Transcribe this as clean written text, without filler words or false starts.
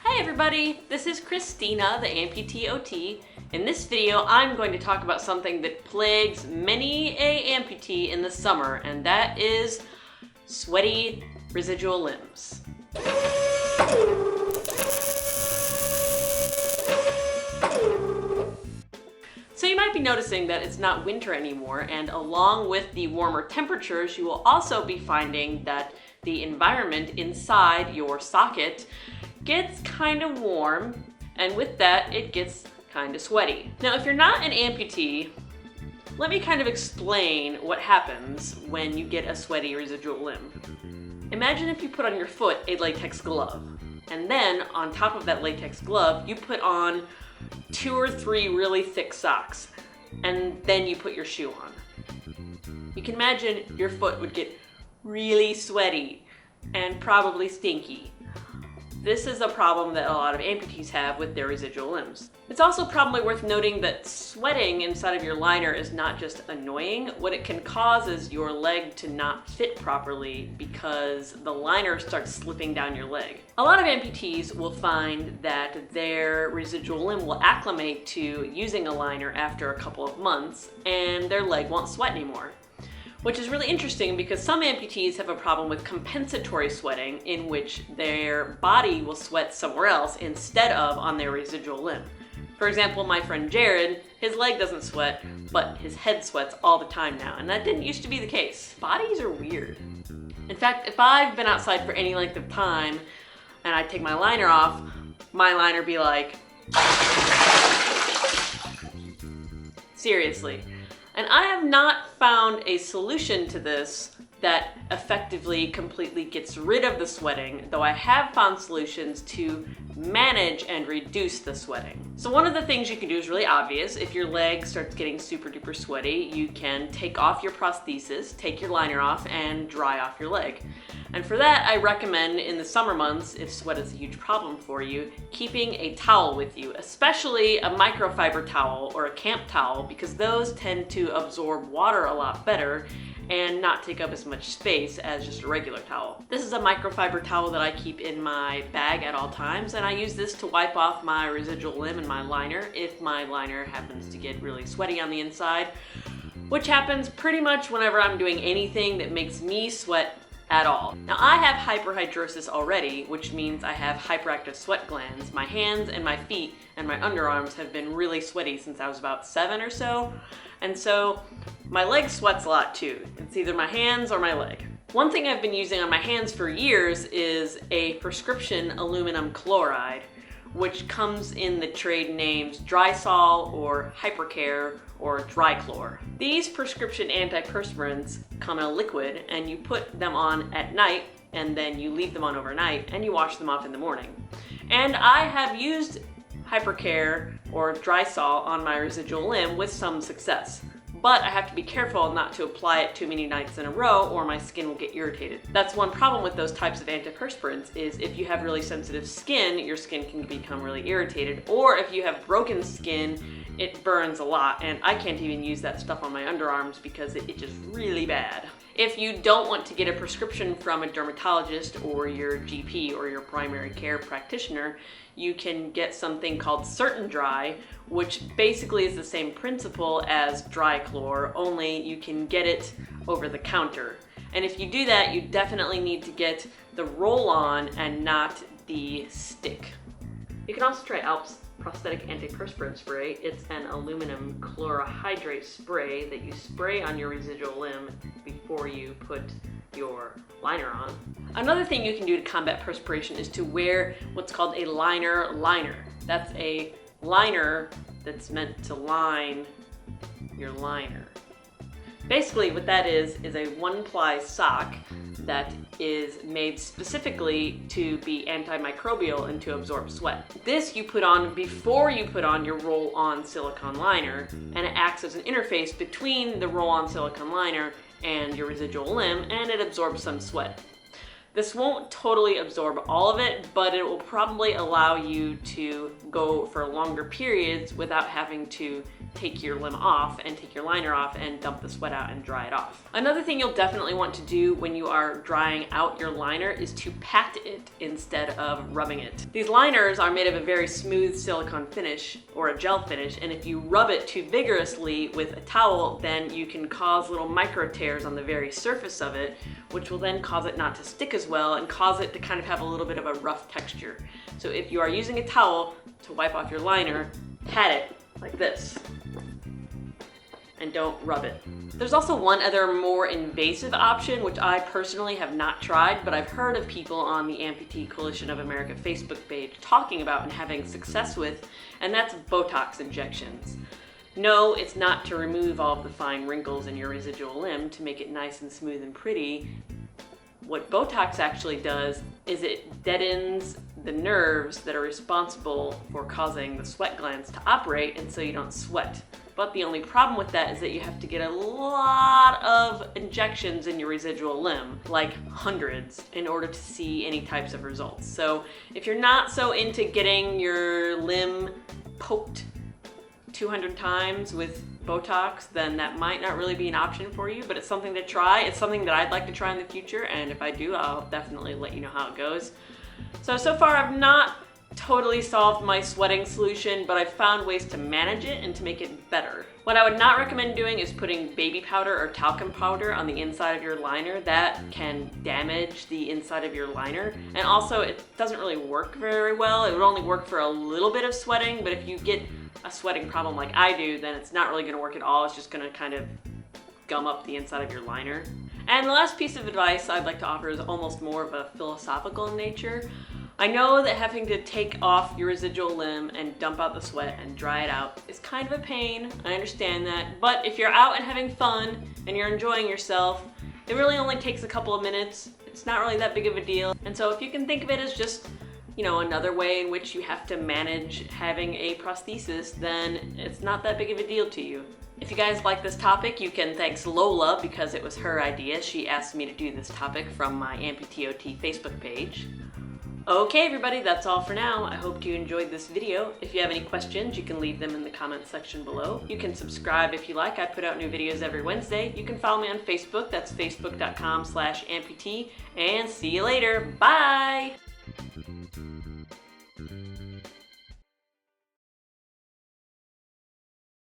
Hey everybody, this is Christina, the AmputeeOT. In this video, I'm going to talk about something that plagues many a amputee in the summer, and that is sweaty residual limbs. So you might be noticing that it's not winter anymore, and along with the warmer temperatures, you will also be finding that the environment inside your socket gets kind of warm, and with that, it gets kind of sweaty. Now, if you're not an amputee, let me kind of explain what happens when you get a sweaty residual limb. Imagine if you put on your foot a latex glove, and then on top of that latex glove, you put on 2 or 3 really thick socks, and then you put your shoe on. You can imagine your foot would get really sweaty and probably stinky. This is a problem that a lot of amputees have with their residual limbs. It's also probably worth noting that sweating inside of your liner is not just annoying. What it can cause is your leg to not fit properly because the liner starts slipping down your leg. A lot of amputees will find that their residual limb will acclimate to using a liner after a couple of months and their leg won't sweat anymore. Which is really interesting because some amputees have a problem with compensatory sweating, in which their body will sweat somewhere else instead of on their residual limb. For example, my friend Jared, his leg doesn't sweat, but his head sweats all the time now, and that didn't used to be the case. Bodies are weird. In fact, if I've been outside for any length of time and I take my liner off, my liner be like, seriously. And I have not found a solution to this that effectively completely gets rid of the sweating, though I have found solutions to manage and reduce the sweating. So one of the things you can do is really obvious. If your leg starts getting super duper sweaty, you can take off your prosthesis, take your liner off, and dry off your leg. And for that, I recommend in the summer months, if sweat is a huge problem for you, keeping a towel with you, especially a microfiber towel or a camp towel, because those tend to absorb water a lot better and not take up as much space as just a regular towel. This is a microfiber towel that I keep in my bag at all times, and I use this to wipe off my residual limb and my liner if my liner happens to get really sweaty on the inside, which happens pretty much whenever I'm doing anything that makes me sweat at all. Now, I have hyperhidrosis already, which means I have hyperactive sweat glands. My hands and my feet and my underarms have been really sweaty since I was about 7 or so. And so my leg sweats a lot too. It's either my hands or my leg. One thing I've been using on my hands for years is a prescription aluminum chloride, which comes in the trade names Drysol or Hypercare or Drychlor. These prescription antiperspirants come in a liquid, and you put them on at night and then you leave them on overnight and you wash them off in the morning. And I have used Hypercare or Drysol on my residual limb with some success. But I have to be careful not to apply it too many nights in a row or my skin will get irritated. That's one problem with those types of antiperspirants is if you have really sensitive skin, your skin can become really irritated. Or if you have broken skin, it burns a lot, and I can't even use that stuff on my underarms because it itches really bad. If you don't want to get a prescription from a dermatologist or your GP or your primary care practitioner, you can get something called Certain Dry, which basically is the same principle as Drychlor, only you can get it over the counter. And if you do that, you definitely need to get the roll-on and not the stick. You can also try Alp's Prosthetic Antiperspirant Spray. It's an aluminum chlorohydrate spray that you spray on your residual limb before you put your liner on. Another thing you can do to combat perspiration is to wear what's called a liner. That's a liner that's meant to line your liner. Basically what that is a one-ply sock that is made specifically to be antimicrobial and to absorb sweat. This you put on before you put on your roll-on silicone liner, and it acts as an interface between the roll-on silicone liner and your residual limb, and it absorbs some sweat. This won't totally absorb all of it, but it will probably allow you to go for longer periods without having to take your limb off and take your liner off and dump the sweat out and dry it off. Another thing you'll definitely want to do when you are drying out your liner is to pat it instead of rubbing it. These liners are made of a very smooth silicone finish or a gel finish, and if you rub it too vigorously with a towel, then you can cause little micro tears on the very surface of it, which will then cause it not to stick as well and cause it to kind of have a little bit of a rough texture. So if you are using a towel to wipe off your liner, pat it like this and don't rub it. There's also one other more invasive option, which I personally have not tried, but I've heard of people on the Amputee Coalition of America Facebook page talking about and having success with, and that's Botox injections. No, it's not to remove all of the fine wrinkles in your residual limb to make it nice and smooth and pretty. What Botox actually does is it deadens the nerves that are responsible for causing the sweat glands to operate, and so you don't sweat. But the only problem with that is that you have to get a lot of injections in your residual limb, like hundreds, in order to see any types of results. So if you're not so into getting your limb poked 200 times with Botox, then that might not really be an option for you, but it's something to try. It's something that I'd like to try in the future, and if I do, I'll definitely let you know how it goes. So far I've not totally solved my sweating solution, but I've found ways to manage it and to make it better. What I would not recommend doing is putting baby powder or talcum powder on the inside of your liner. That can damage the inside of your liner, and also it doesn't really work very well. It would only work for a little bit of sweating, but if you get a sweating problem like I do, then it's not really going to work at all. It's just going to kind of gum up the inside of your liner. And the last piece of advice I'd like to offer is almost more of a philosophical in nature. I know that having to take off your residual limb and dump out the sweat and dry it out is kind of a pain. I understand that, but if you're out and having fun and you're enjoying yourself, it really only takes a couple of minutes. It's not really that big of a deal. And so if you can think of it as just, you know, another way in which you have to manage having a prosthesis, then it's not that big of a deal to you. If you guys like this topic, you can thank Lola because it was her idea. She asked me to do this topic from my AmputeeOT Facebook page. Okay everybody, that's all for now. I hope you enjoyed this video. If you have any questions, you can leave them in the comments section below. You can subscribe if you like. I put out new videos every Wednesday. You can follow me on Facebook. That's facebook.com/amputee. And see you later. Bye!